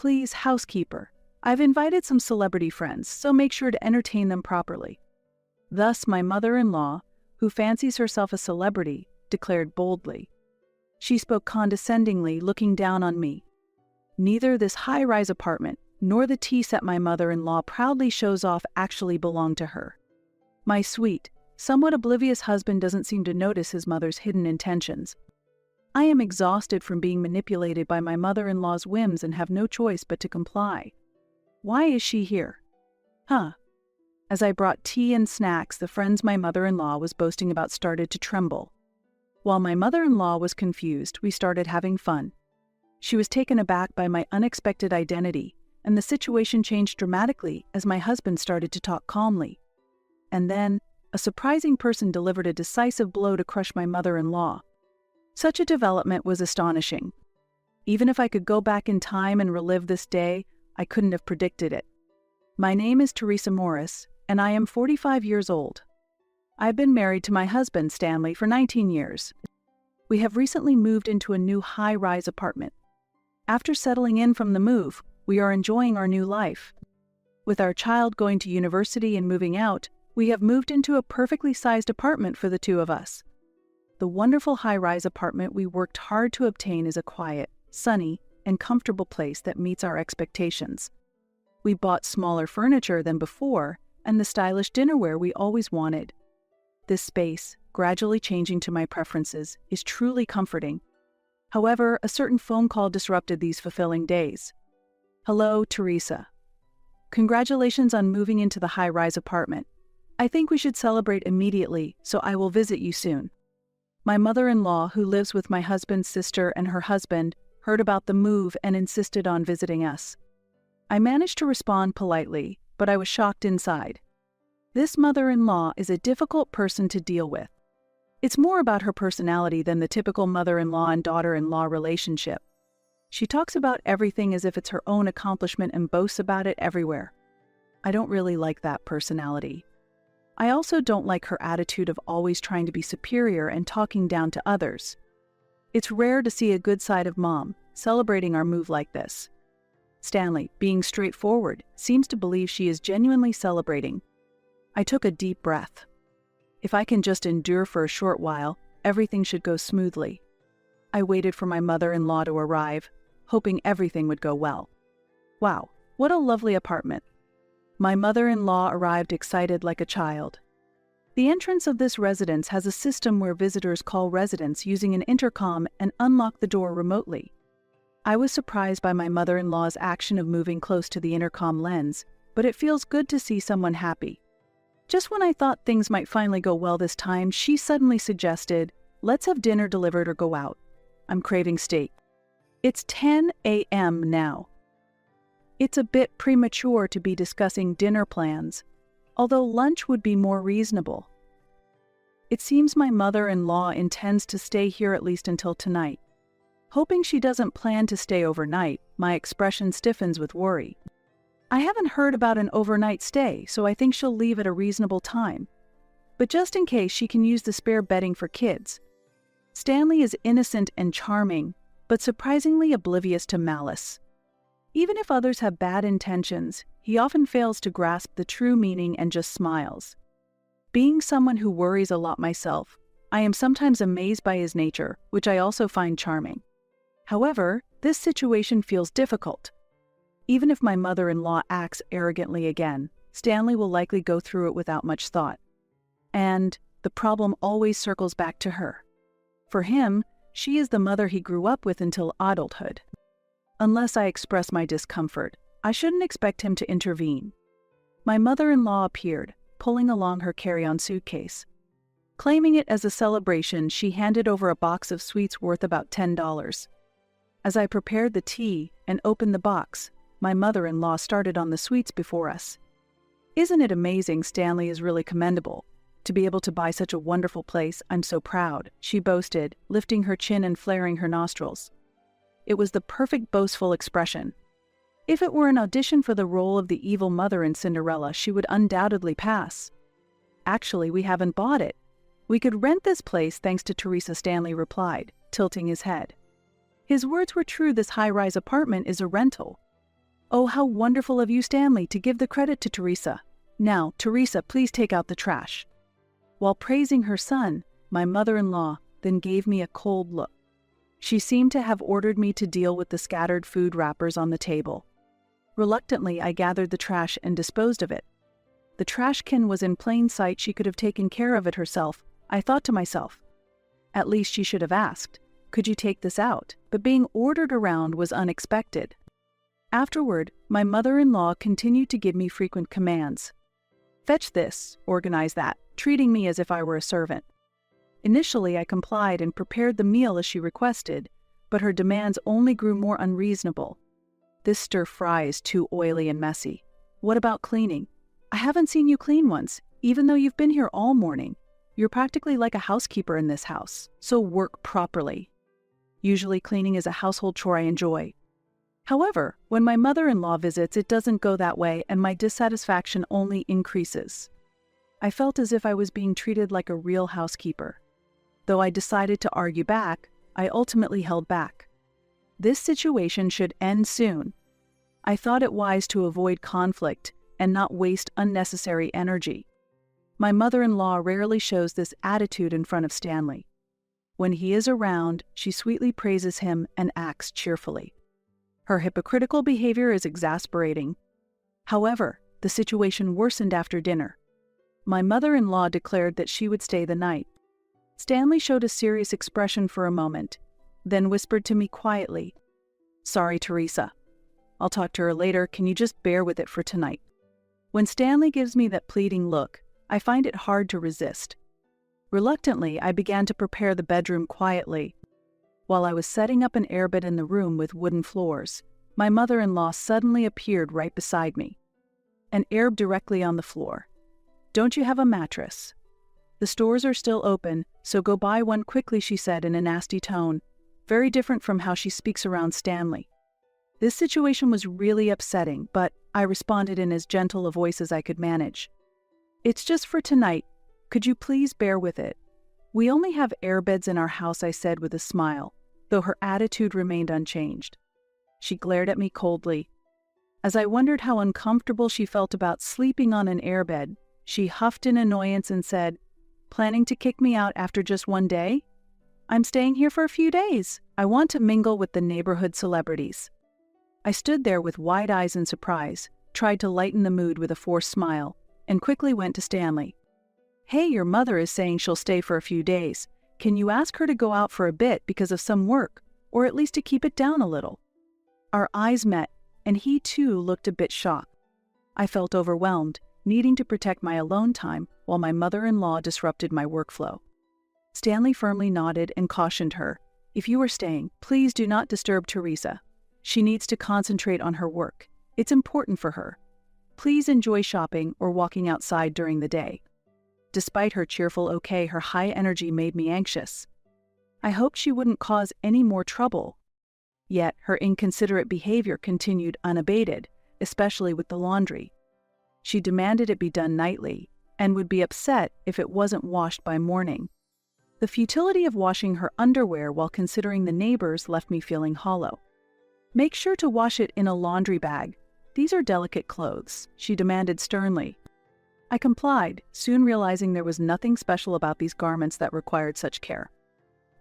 Please, housekeeper. I've invited some celebrity friends, so make sure to entertain them properly." Thus my mother-in-law, who fancies herself a celebrity, declared boldly. She spoke condescendingly, looking down on me. Neither this high-rise apartment nor the tea set my mother-in-law proudly shows off actually belong to her. My sweet, somewhat oblivious husband doesn't seem to notice his mother's hidden intentions. I am exhausted from being manipulated by my mother-in-law's whims and have no choice but to comply. Why is she here? As I brought tea and snacks, the friends my mother-in-law was boasting about started to tremble. While my mother-in-law was confused, we started having fun. She was taken aback by my unexpected identity, and the situation changed dramatically as my husband started to talk calmly. And then, a surprising person delivered a decisive blow to crush my mother-in-law. Such a development was astonishing. Even if I could go back in time and relive this day, I couldn't have predicted it. My name is Teresa Morris, and I am 45 years old. I've been married to my husband, Stanley, for 19 years. We have recently moved into a new high-rise apartment. After settling in from the move, we are enjoying our new life. With our child going to university and moving out, we have moved into a perfectly sized apartment for the two of us. The wonderful high-rise apartment we worked hard to obtain is a quiet, sunny, and comfortable place that meets our expectations. We bought smaller furniture than before and the stylish dinnerware we always wanted. This space, gradually changing to my preferences, is truly comforting. However, a certain phone call disrupted these fulfilling days. "Hello, Teresa. Congratulations on moving into the high-rise apartment. I think we should celebrate immediately, so I will visit you soon." My mother-in-law, who lives with my husband's sister and her husband, heard about the move and insisted on visiting us. I managed to respond politely, but I was shocked inside. This mother-in-law is a difficult person to deal with. It's more about her personality than the typical mother-in-law and daughter-in-law relationship. She talks about everything as if it's her own accomplishment and boasts about it everywhere. I don't really like that personality. I also don't like her attitude of always trying to be superior and talking down to others. It's rare to see a good side of Mom, celebrating our move like this. Stanley, being straightforward, seems to believe she is genuinely celebrating. I took a deep breath. If I can just endure for a short while, everything should go smoothly. I waited for my mother-in-law to arrive, hoping everything would go well. Wow, what a lovely apartment. My mother-in-law arrived excited like a child. The entrance of this residence has a system where visitors call residents using an intercom and unlock the door remotely. I was surprised by my mother-in-law's action of moving close to the intercom lens, but it feels good to see someone happy. Just when I thought things might finally go well this time, she suddenly suggested, "Let's have dinner delivered or go out. I'm craving steak." It's 10 a.m. now. It's a bit premature to be discussing dinner plans, although lunch would be more reasonable. It seems my mother-in-law intends to stay here at least until tonight. Hoping she doesn't plan to stay overnight, my expression stiffens with worry. I haven't heard about an overnight stay, so I think she'll leave at a reasonable time. But just in case, she can use the spare bedding for kids. Stanley is innocent and charming, but surprisingly oblivious to malice. Even if others have bad intentions, he often fails to grasp the true meaning and just smiles. Being someone who worries a lot myself, I am sometimes amazed by his nature, which I also find charming. However, this situation feels difficult. Even if my mother-in-law acts arrogantly again, Stanley will likely go through it without much thought. And the problem always circles back to her. For him, she is the mother he grew up with until adulthood. Unless I express my discomfort, I shouldn't expect him to intervene. My mother-in-law appeared, pulling along her carry-on suitcase. Claiming it as a celebration, she handed over a box of sweets worth about $10. As I prepared the tea and opened the box, my mother-in-law started on the sweets before us. "Isn't it amazing? Stanley is really commendable. To be able to buy such a wonderful place, I'm so proud," she boasted, lifting her chin and flaring her nostrils. It was the perfect boastful expression. If it were an audition for the role of the evil mother in Cinderella, she would undoubtedly pass. "Actually, we haven't bought it. We could rent this place thanks to Teresa," Stanley replied, tilting his head. His words were true. This high-rise apartment is a rental. "Oh, how wonderful of you, Stanley, to give the credit to Teresa. Now, Teresa, please take out the trash." While praising her son, my mother-in-law then gave me a cold look. She seemed to have ordered me to deal with the scattered food wrappers on the table. Reluctantly, I gathered the trash and disposed of it. The trash can was in plain sight. She could have taken care of it herself, I thought to myself. At least she should have asked, "Could you take this out?" But being ordered around was unexpected. Afterward, my mother-in-law continued to give me frequent commands. "Fetch this, organize that," treating me as if I were a servant. Initially, I complied and prepared the meal as she requested, but her demands only grew more unreasonable. "This stir-fry is too oily and messy. What about cleaning? I haven't seen you clean once, even though you've been here all morning. You're practically like a housekeeper in this house, so work properly." Usually cleaning is a household chore I enjoy. However, when my mother-in-law visits, it doesn't go that way, and my dissatisfaction only increases. I felt as if I was being treated like a real housekeeper. Though I decided to argue back, I ultimately held back. This situation should end soon. I thought it wise to avoid conflict and not waste unnecessary energy. My mother-in-law rarely shows this attitude in front of Stanley. When he is around, she sweetly praises him and acts cheerfully. Her hypocritical behavior is exasperating. However, the situation worsened after dinner. My mother-in-law declared that she would stay the night. Stanley showed a serious expression for a moment, then whispered to me quietly, "Sorry, Teresa. I'll talk to her later. Can you just bear with it for tonight?" When Stanley gives me that pleading look, I find it hard to resist. Reluctantly, I began to prepare the bedroom quietly. While I was setting up an airbed in the room with wooden floors, my mother-in-law suddenly appeared right beside me. An airbed directly on the floor. "Don't you have a mattress? The stores are still open, so go buy one quickly," she said in a nasty tone, very different from how she speaks around Stanley. This situation was really upsetting, but I responded in as gentle a voice as I could manage. "It's just for tonight. Could you please bear with it? We only have airbeds in our house," I said with a smile, though her attitude remained unchanged. She glared at me coldly. As I wondered how uncomfortable she felt about sleeping on an airbed, she huffed in annoyance and said, "Planning to kick me out after just one day? I'm staying here for a few days. I want to mingle with the neighborhood celebrities." I stood there with wide eyes in surprise, tried to lighten the mood with a forced smile, and quickly went to Stanley. "Hey, your mother is saying she'll stay for a few days. Can you ask her to go out for a bit because of some work, or at least to keep it down a little?" Our eyes met, and he too looked a bit shocked. I felt overwhelmed, needing to protect my alone time while my mother-in-law disrupted my workflow. Stanley firmly nodded and cautioned her, "If you are staying, please do not disturb Teresa. She needs to concentrate on her work. It's important for her. Please enjoy shopping or walking outside during the day." Despite her cheerful okay, her high energy made me anxious. I hoped she wouldn't cause any more trouble. Yet her inconsiderate behavior continued unabated, especially with the laundry. She demanded it be done nightly, and would be upset if it wasn't washed by morning. The futility of washing her underwear while considering the neighbors left me feeling hollow. "Make sure to wash it in a laundry bag. These are delicate clothes," she demanded sternly. I complied, soon realizing there was nothing special about these garments that required such care.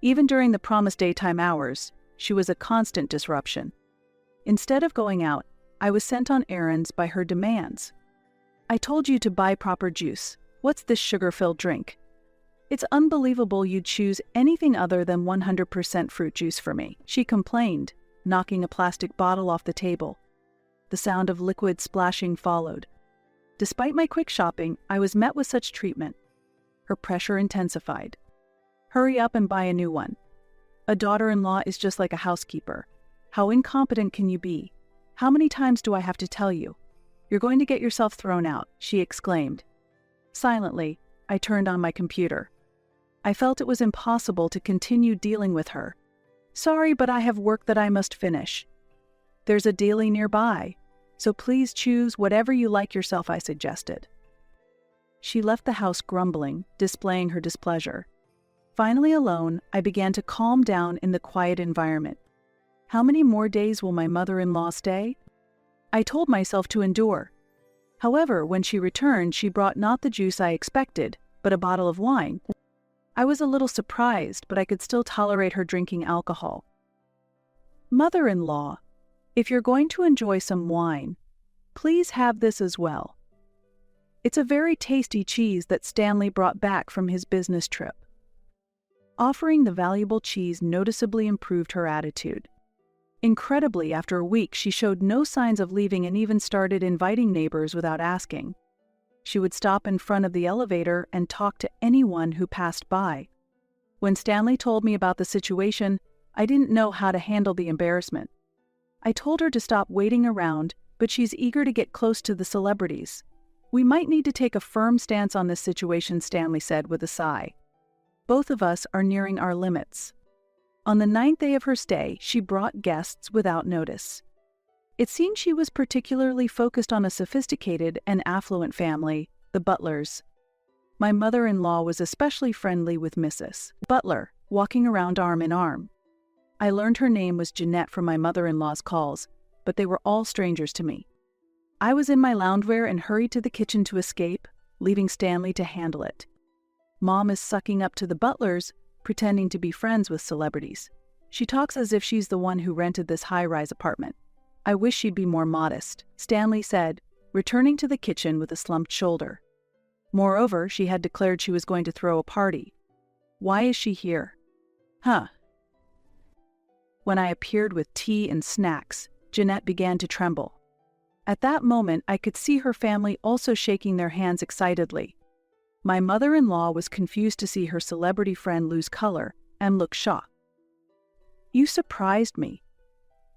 Even during the promised daytime hours, she was a constant disruption. Instead of going out, I was sent on errands by her demands. "I told you to buy proper juice. What's this sugar-filled drink? It's unbelievable you'd choose anything other than 100% fruit juice for me," she complained, knocking a plastic bottle off the table. The sound of liquid splashing followed. Despite my quick shopping, I was met with such treatment. Her pressure intensified. "Hurry up and buy a new one. A daughter-in-law is just like a housekeeper. How incompetent can you be? How many times do I have to tell you? You're going to get yourself thrown out," she exclaimed. Silently, I turned on my computer. I felt it was impossible to continue dealing with her. "Sorry, but I have work that I must finish. There's a deli nearby, so please choose whatever you like yourself," I suggested. She left the house grumbling, displaying her displeasure. Finally alone, I began to calm down in the quiet environment. How many more days will my mother-in-law stay? I told myself to endure. However, when she returned, she brought not the juice I expected, but a bottle of wine. I was a little surprised, but I could still tolerate her drinking alcohol. Mother-in-law, if you're going to enjoy some wine, please have this as well. It's a very tasty cheese that Stanley brought back from his business trip. Offering the valuable cheese noticeably improved her attitude. Incredibly, after a week, she showed no signs of leaving and even started inviting neighbors without asking. She would stop in front of the elevator and talk to anyone who passed by. When Stanley told me about the situation, I didn't know how to handle the embarrassment. I told her to stop waiting around, but she's eager to get close to the celebrities. We might need to take a firm stance on this situation, Stanley said with a sigh. Both of us are nearing our limits. On the 9th day of her stay, she brought guests without notice. It seemed she was particularly focused on a sophisticated and affluent family, the Butlers. My mother-in-law was especially friendly with Mrs. Butler, walking around arm in arm. I learned her name was Jeanette from my mother-in-law's calls, but they were all strangers to me. I was in my loungewear and hurried to the kitchen to escape, leaving Stanley to handle it. Mom is sucking up to the Butlers, pretending to be friends with celebrities. She talks as if she's the one who rented this high-rise apartment. I wish she'd be more modest, Stanley said, returning to the kitchen with a slumped shoulder. Moreover, she had declared she was going to throw a party. Why is she here? When I appeared with tea and snacks, Jeanette began to tremble. At that moment, I could see her family also shaking their hands excitedly. My mother-in-law was confused to see her celebrity friend lose color and look shocked. You surprised me.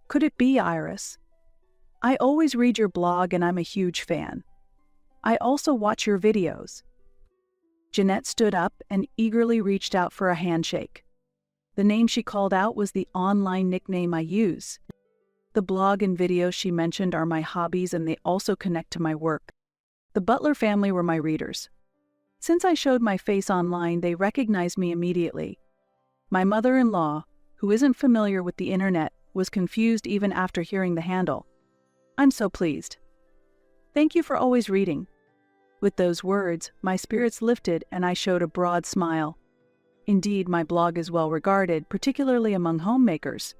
Could it be, Iris? I always read your blog and I'm a huge fan. I also watch your videos. Jeanette stood up and eagerly reached out for a handshake. The name she called out was the online nickname I use. The blog and videos she mentioned are my hobbies and they also connect to my work. The Butler family were my readers. Since I showed my face online, they recognized me immediately. My mother-in-law, who isn't familiar with the internet, was confused even after hearing the handle. I'm so pleased. Thank you for always reading. With those words, my spirits lifted and I showed a broad smile. Indeed, my blog is well regarded, particularly among homemakers.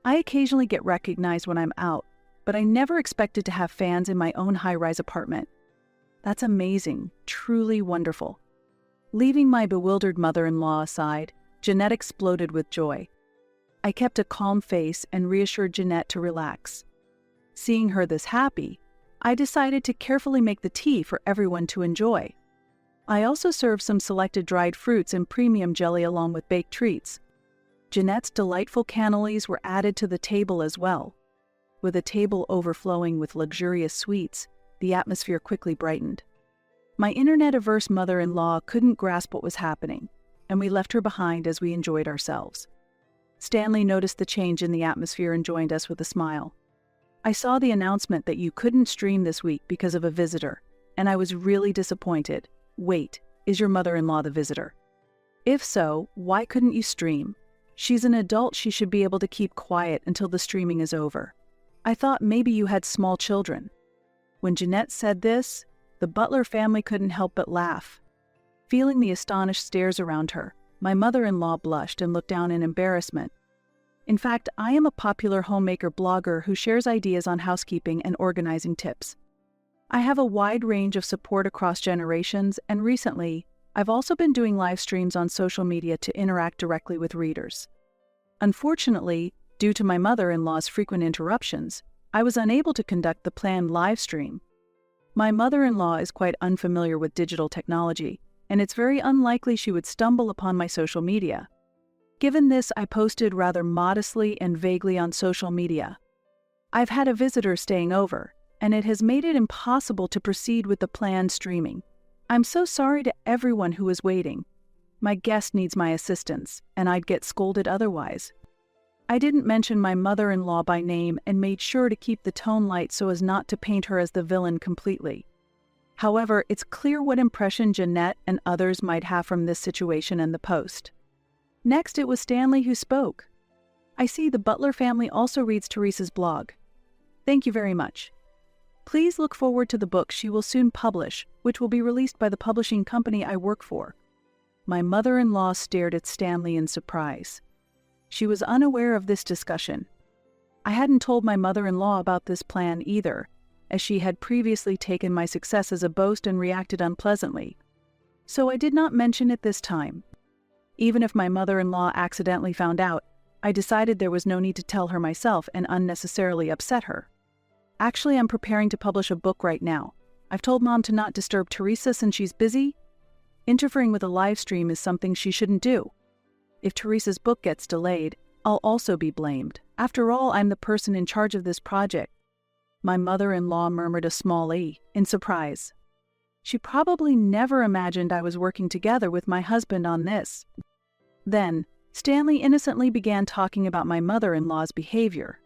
I occasionally get recognized when I'm out, but I never expected to have fans in my own high-rise apartment. That's amazing, truly wonderful. Leaving my bewildered mother-in-law aside, Jeanette exploded with joy. I kept a calm face and reassured Jeanette to relax. Seeing her this happy, I decided to carefully make the tea for everyone to enjoy. I also served some selected dried fruits and premium jelly along with baked treats. Jeanette's delightful cannolis were added to the table as well. With a table overflowing with luxurious sweets, the atmosphere quickly brightened. My internet-averse mother-in-law couldn't grasp what was happening, and we left her behind as we enjoyed ourselves. Stanley noticed the change in the atmosphere and joined us with a smile. I saw the announcement that you couldn't stream this week because of a visitor, and I was really disappointed. Wait, is your mother-in-law the visitor? If so, why couldn't you stream? She's an adult, she should be able to keep quiet until the streaming is over. I thought maybe you had small children. When Jeanette said this, the Butler family couldn't help but laugh. Feeling the astonished stares around her, my mother-in-law blushed and looked down in embarrassment. In fact, I am a popular homemaker blogger who shares ideas on housekeeping and organizing tips. I have a wide range of support across generations, and recently, I've also been doing live streams on social media to interact directly with readers. Unfortunately, due to my mother-in-law's frequent interruptions, I was unable to conduct the planned live stream. My mother-in-law is quite unfamiliar with digital technology, and it's very unlikely she would stumble upon my social media. Given this, I posted rather modestly and vaguely on social media. I've had a visitor staying over, and it has made it impossible to proceed with the planned streaming. I'm so sorry to everyone who is waiting. My guest needs my assistance, and I'd get scolded otherwise. I didn't mention my mother-in-law by name and made sure to keep the tone light so as not to paint her as the villain completely. However, it's clear what impression Jeanette and others might have from this situation and the post. Next, it was Stanley who spoke. I see the Butler family also reads Teresa's blog. Thank you very much. Please look forward to the book she will soon publish, which will be released by the publishing company I work for." My mother-in-law stared at Stanley in surprise. She was unaware of this discussion. I hadn't told my mother-in-law about this plan either, as she had previously taken my success as a boast and reacted unpleasantly. So I did not mention it this time. Even if my mother-in-law accidentally found out, I decided there was no need to tell her myself and unnecessarily upset her. Actually, I'm preparing to publish a book right now. I've told Mom to not disturb Teresa since she's busy. Interfering with a live stream is something she shouldn't do. If Teresa's book gets delayed, I'll also be blamed. After all, I'm the person in charge of this project. My mother-in-law murmured a small "e" in surprise. She probably never imagined I was working together with my husband on this. Then, Stanley innocently began talking about my mother-in-law's behavior.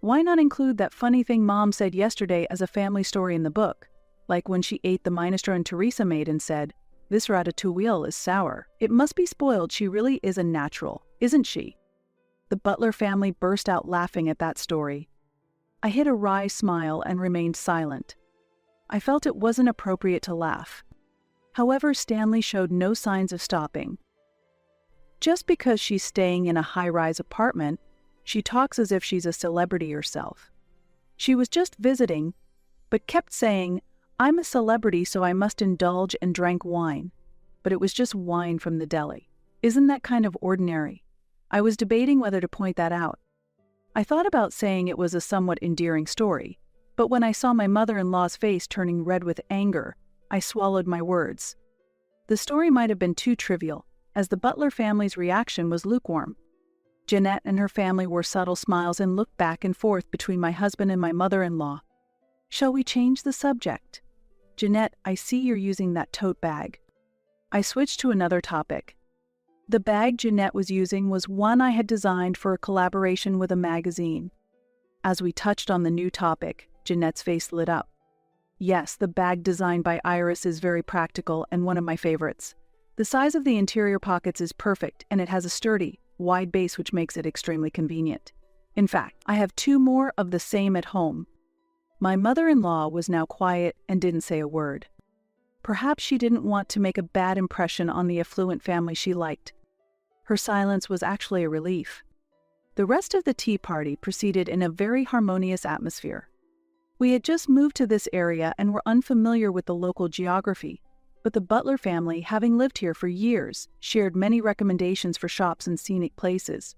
Why not include that funny thing Mom said yesterday as a family story in the book, like when she ate the minestrone Teresa made and said, "This ratatouille is sour. It must be spoiled. She really is a natural, isn't she?" The Butler family burst out laughing at that story. I hid a wry smile and remained silent. I felt it wasn't appropriate to laugh. However, Stanley showed no signs of stopping. Just because she's staying in a high-rise apartment, she talks as if she's a celebrity herself. She was just visiting, but kept saying, "I'm a celebrity, so I must indulge," and drank wine. But it was just wine from the deli. Isn't that kind of ordinary? I was debating whether to point that out. I thought about saying it was a somewhat endearing story, but when I saw my mother-in-law's face turning red with anger, I swallowed my words. The story might have been too trivial, as the Butler family's reaction was lukewarm. Jeanette and her family wore subtle smiles and looked back and forth between my husband and my mother-in-law. "Shall we change the subject? Jeanette, I see you're using that tote bag." I switched to another topic. The bag Jeanette was using was one I had designed for a collaboration with a magazine. As we touched on the new topic, Jeanette's face lit up. Yes, the bag designed by Iris is very practical and one of my favorites. The size of the interior pockets is perfect, and it has a sturdy, wide base which makes it extremely convenient. In fact, I have 2 more of the same at home. My mother-in-law was now quiet and didn't say a word. Perhaps she didn't want to make a bad impression on the affluent family she liked. Her silence was actually a relief. The rest of the tea party proceeded in a very harmonious atmosphere. We had just moved to this area and were unfamiliar with the local geography, but the Butler family, having lived here for years, shared many recommendations for shops and scenic places.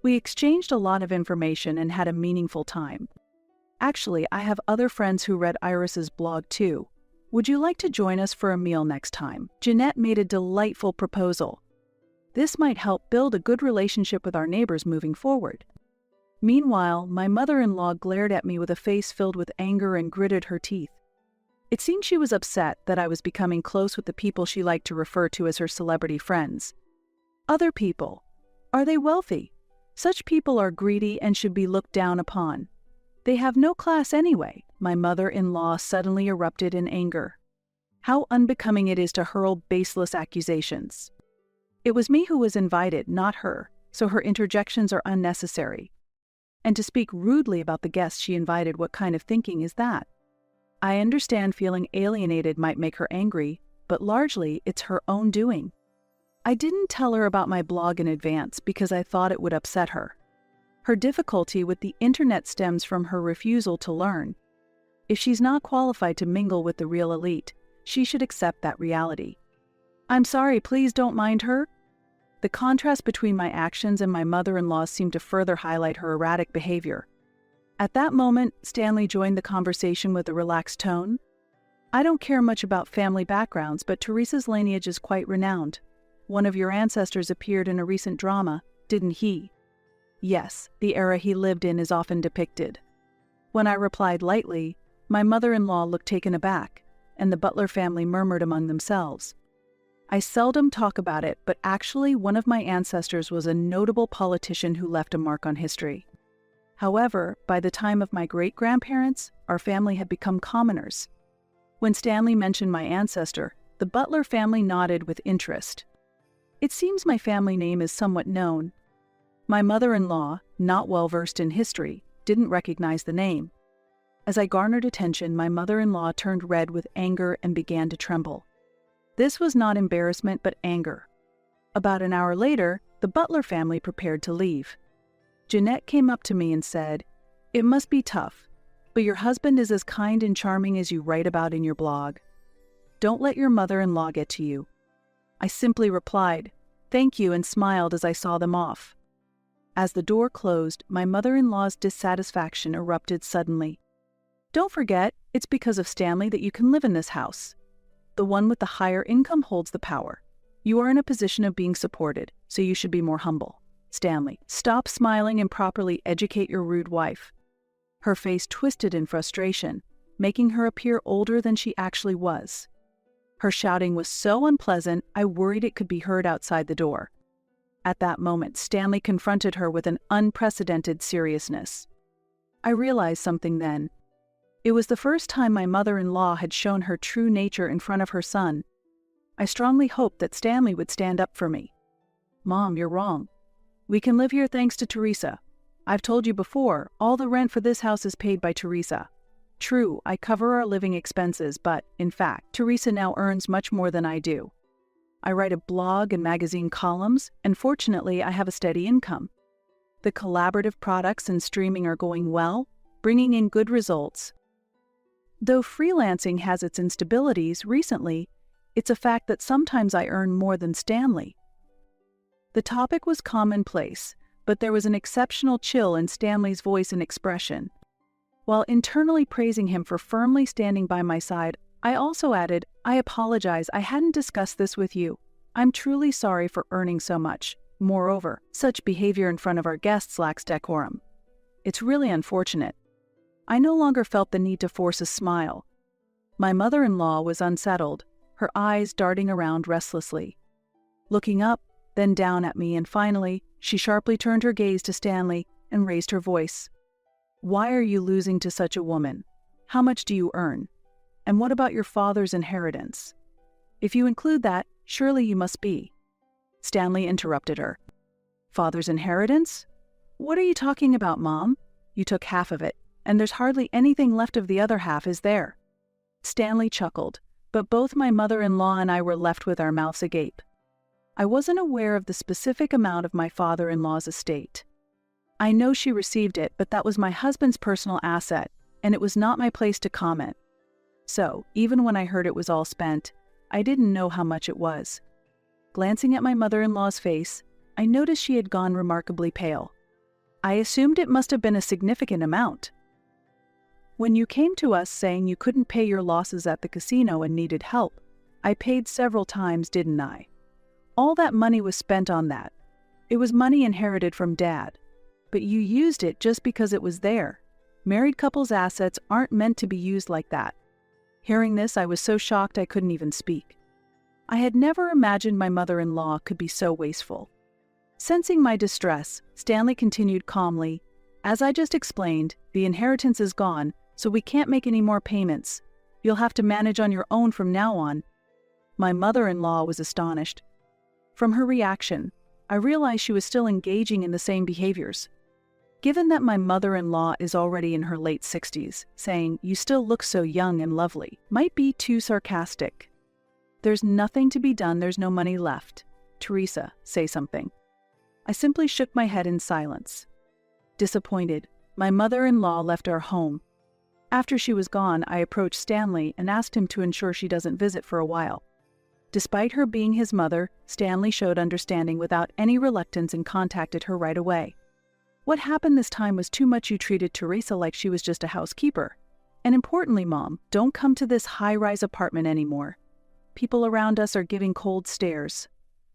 We exchanged a lot of information and had a meaningful time. Actually, I have other friends who read Iris's blog too. Would you like to join us for a meal next time? Jeanette made a delightful proposal. This might help build a good relationship with our neighbors moving forward. Meanwhile, my mother-in-law glared at me with a face filled with anger and gritted her teeth. It seemed she was upset that I was becoming close with the people she liked to refer to as her celebrity friends. Other people. Are they wealthy? Such people are greedy and should be looked down upon. They have no class anyway, my mother-in-law suddenly erupted in anger. How unbecoming it is to hurl baseless accusations. It was me who was invited, not her, so her interjections are unnecessary. And to speak rudely about the guests she invited, what kind of thinking is that? I understand feeling alienated might make her angry, but largely it's her own doing. I didn't tell her about my blog in advance because I thought it would upset her. Her difficulty with the internet stems from her refusal to learn. If she's not qualified to mingle with the real elite, she should accept that reality. I'm sorry, please don't mind her. The contrast between my actions and my mother-in-law seemed to further highlight her erratic behavior. At that moment, Stanley joined the conversation with a relaxed tone. I don't care much about family backgrounds, but Teresa's lineage is quite renowned. One of your ancestors appeared in a recent drama, didn't he? Yes, the era he lived in is often depicted. When I replied lightly, my mother-in-law looked taken aback, and the Butler family murmured among themselves. I seldom talk about it, but actually one of my ancestors was a notable politician who left a mark on history. However, by the time of my great-grandparents, our family had become commoners. When Stanley mentioned my ancestor, the Butler family nodded with interest. It seems my family name is somewhat known. My mother-in-law, not well versed in history, didn't recognize the name. As I garnered attention, my mother-in-law turned red with anger and began to tremble. This was not embarrassment but anger. About an hour later, the Butler family prepared to leave. Jeanette came up to me and said, "It must be tough, but your husband is as kind and charming as you write about in your blog. Don't let your mother-in-law get to you." I simply replied, "Thank you," and smiled as I saw them off. As the door closed, my mother-in-law's dissatisfaction erupted suddenly. "Don't forget, it's because of Stanley that you can live in this house. The one with the higher income holds the power. You are in a position of being supported, so you should be more humble. Stanley, stop smiling and properly educate your rude wife." Her face twisted in frustration, making her appear older than she actually was. Her shouting was so unpleasant, I worried it could be heard outside the door. At that moment, Stanley confronted her with an unprecedented seriousness. I realized something then. It was the first time my mother-in-law had shown her true nature in front of her son. I strongly hoped that Stanley would stand up for me. "Mom, you're wrong. We can live here thanks to Teresa. I've told you before, all the rent for this house is paid by Teresa. True, I cover our living expenses, but, in fact, Teresa now earns much more than I do. I write a blog and magazine columns, and fortunately I have a steady income. The collaborative products and streaming are going well, bringing in good results. Though freelancing has its instabilities recently, it's a fact that sometimes I earn more than Stanley." The topic was commonplace, but there was an exceptional chill in Stanley's voice and expression. While internally praising him for firmly standing by my side, I also added, "I apologize, I hadn't discussed this with you. I'm truly sorry for earning so much. Moreover, such behavior in front of our guests lacks decorum. It's really unfortunate." I no longer felt the need to force a smile. My mother-in-law was unsettled, her eyes darting around restlessly. Looking up, then down at me, and finally, she sharply turned her gaze to Stanley and raised her voice. "Why are you losing to such a woman? How much do you earn? And what about your father's inheritance? If you include that, surely you must be." Stanley interrupted her. "Father's inheritance? What are you talking about, Mom? You took half of it, and there's hardly anything left of the other half, is there?" Stanley chuckled, but both my mother-in-law and I were left with our mouths agape. I wasn't aware of the specific amount of my father-in-law's estate. I know she received it, but that was my husband's personal asset, and it was not my place to comment. So, even when I heard it was all spent, I didn't know how much it was. Glancing at my mother-in-law's face, I noticed she had gone remarkably pale. I assumed it must have been a significant amount. "When you came to us saying you couldn't pay your losses at the casino and needed help, I paid several times, didn't I? All that money was spent on that. It was money inherited from Dad. But you used it just because it was there. Married couples' assets aren't meant to be used like that." Hearing this, I was so shocked I couldn't even speak. I had never imagined my mother-in-law could be so wasteful. Sensing my distress, Stanley continued calmly, "As I just explained, the inheritance is gone, so we can't make any more payments. You'll have to manage on your own from now on." My mother-in-law was astonished. From her reaction, I realized she was still engaging in the same behaviors. Given that my mother-in-law is already in her late 60s, saying, "You still look so young and lovely," might be too sarcastic. "There's nothing to be done, there's no money left. Teresa, say something." I simply shook my head in silence. Disappointed, my mother-in-law left our home. After she was gone, I approached Stanley and asked him to ensure she doesn't visit for a while. Despite her being his mother, Stanley showed understanding without any reluctance and contacted her right away. "What happened this time was too much. You treated Teresa like she was just a housekeeper. And importantly, Mom, don't come to this high-rise apartment anymore. People around us are giving cold stares.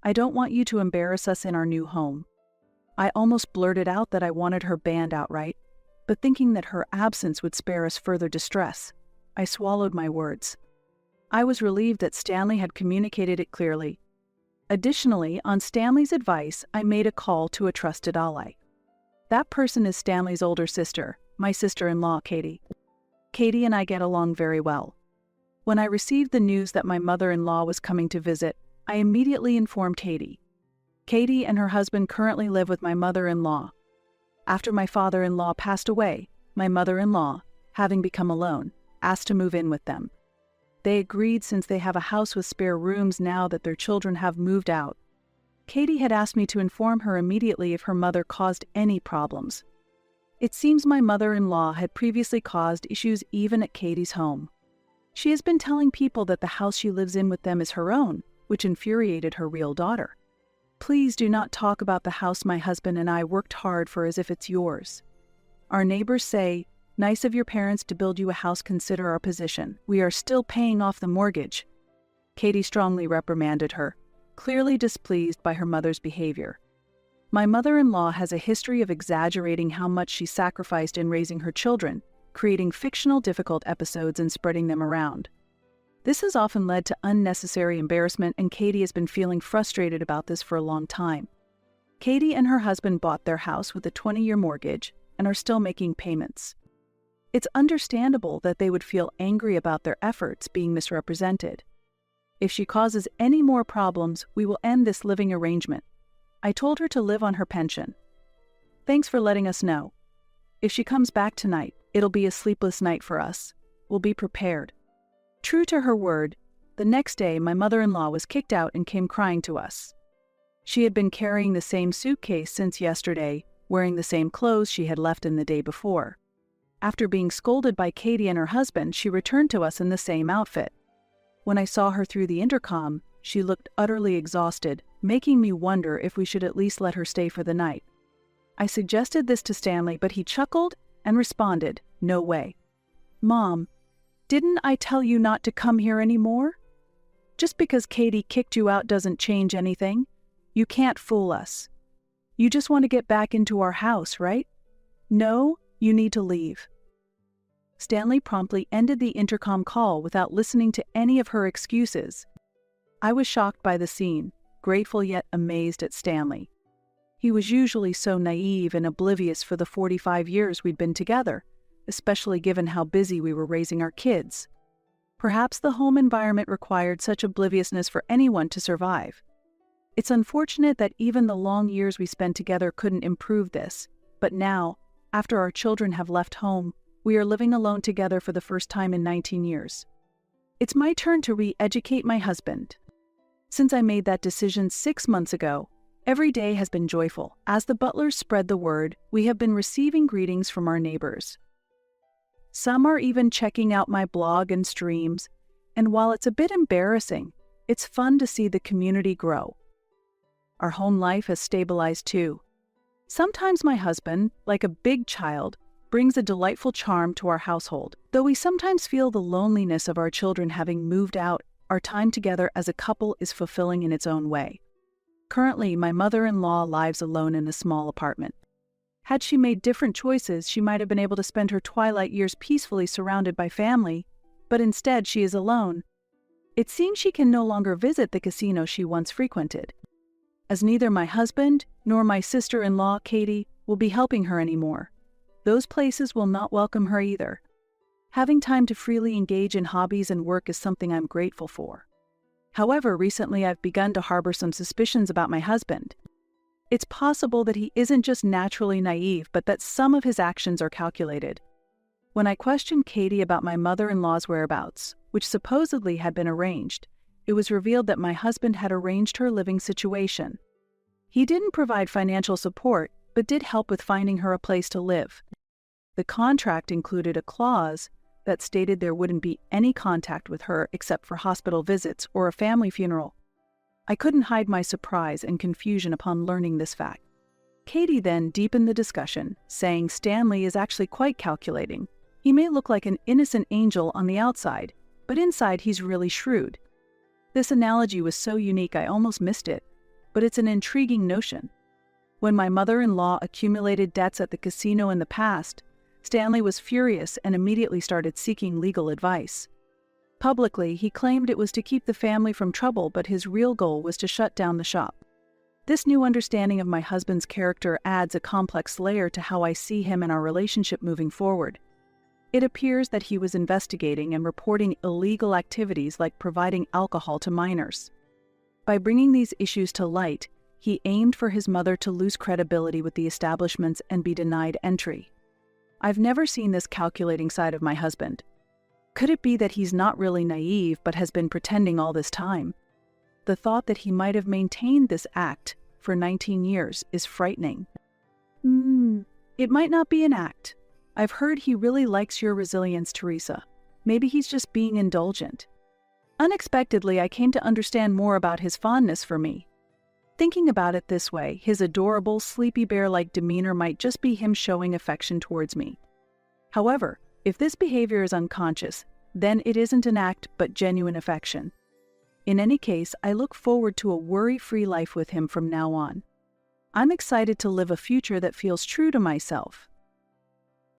I don't want you to embarrass us in our new home." I almost blurted out that I wanted her banned outright, but thinking that her absence would spare us further distress, I swallowed my words. I was relieved that Stanley had communicated it clearly. Additionally, on Stanley's advice, I made a call to a trusted ally. That person is Stanley's older sister, my sister-in-law, Katie. Katie and I get along very well. When I received the news that my mother-in-law was coming to visit, I immediately informed Katie. Katie and her husband currently live with my mother-in-law. After my father-in-law passed away, my mother-in-law, having become alone, asked to move in with them. They agreed since they have a house with spare rooms now that their children have moved out. Katie had asked me to inform her immediately if her mother caused any problems. It seems my mother-in-law had previously caused issues even at Katie's home. She has been telling people that the house she lives in with them is her own, which infuriated her real daughter. Please do not talk about the house my husband and I worked hard for as if it's yours. Our neighbors say, nice of your parents to build you a house, consider our position. We are still paying off the mortgage. Katie strongly reprimanded her, clearly displeased by her mother's behavior. My mother-in-law has a history of exaggerating how much she sacrificed in raising her children, creating fictional difficult episodes and spreading them around. This has often led to unnecessary embarrassment, and Katie has been feeling frustrated about this for a long time. Katie and her husband bought their house with a 20-year mortgage and are still making payments. It's understandable that they would feel angry about their efforts being misrepresented. If she causes any more problems, we will end this living arrangement. I told her to live on her pension. Thanks for letting us know. If she comes back tonight, it'll be a sleepless night for us. We'll be prepared. True to her word, the next day my mother-in-law was kicked out and came crying to us. She had been carrying the same suitcase since yesterday, wearing the same clothes she had left in the day before. After being scolded by Katie and her husband, she returned to us in the same outfit. When I saw her through the intercom, she looked utterly exhausted, making me wonder if we should at least let her stay for the night. I suggested this to Stanley, but he chuckled and responded, "No way. Mom, didn't I tell you not to come here anymore? Just because Katie kicked you out doesn't change anything. You can't fool us. You just want to get back into our house, right? No, you need to leave." Stanley promptly ended the intercom call without listening to any of her excuses. I was shocked by the scene, grateful yet amazed at Stanley. He was usually so naive and oblivious for the 45 years we'd been together, especially given how busy we were raising our kids. Perhaps the home environment required such obliviousness for anyone to survive. It's unfortunate that even the long years we spent together couldn't improve this, but now, after our children have left home, we are living alone together for the first time in 19 years. It's my turn to re-educate my husband. Since I made that decision 6 months ago, every day has been joyful. As the butlers spread the word, we have been receiving greetings from our neighbors. Some are even checking out my blog and streams, and while it's a bit embarrassing, it's fun to see the community grow. Our home life has stabilized too. Sometimes my husband, like a big child, brings a delightful charm to our household. Though we sometimes feel the loneliness of our children having moved out, our time together as a couple is fulfilling in its own way. Currently, my mother-in-law lives alone in a small apartment. Had she made different choices, she might have been able to spend her twilight years peacefully surrounded by family, but instead she is alone. It seems she can no longer visit the casino she once frequented, as neither my husband nor my sister-in-law, Katie, will be helping her anymore. Those places will not welcome her either. Having time to freely engage in hobbies and work is something I'm grateful for. However, recently I've begun to harbor some suspicions about my husband. It's possible that he isn't just naturally naive, but that some of his actions are calculated. When I questioned Katie about my mother-in-law's whereabouts, which supposedly had been arranged, it was revealed that my husband had arranged her living situation. He didn't provide financial support, but did help with finding her a place to live. The contract included a clause that stated there wouldn't be any contact with her except for hospital visits or a family funeral. I couldn't hide my surprise and confusion upon learning this fact. Katie then deepened the discussion, saying Stanley is actually quite calculating. He may look like an innocent angel on the outside, but inside he's really shrewd. This analogy was so unique I almost missed it, but it's an intriguing notion. When my mother-in-law accumulated debts at the casino in the past, Stanley was furious and immediately started seeking legal advice. Publicly, he claimed it was to keep the family from trouble, but his real goal was to shut down the shop. This new understanding of my husband's character adds a complex layer to how I see him and our relationship moving forward. It appears that he was investigating and reporting illegal activities like providing alcohol to minors. By bringing these issues to light, he aimed for his mother to lose credibility with the establishments and be denied entry. I've never seen this calculating side of my husband. Could it be that he's not really naive but has been pretending all this time? The thought that he might have maintained this act for 19 years is frightening. It might not be an act. I've heard he really likes your resilience, Teresa. Maybe he's just being indulgent. Unexpectedly, I came to understand more about his fondness for me. Thinking about it this way, his adorable, sleepy bear-like demeanor might just be him showing affection towards me. However, if this behavior is unconscious, then it isn't an act but genuine affection. In any case, I look forward to a worry-free life with him from now on. I'm excited to live a future that feels true to myself,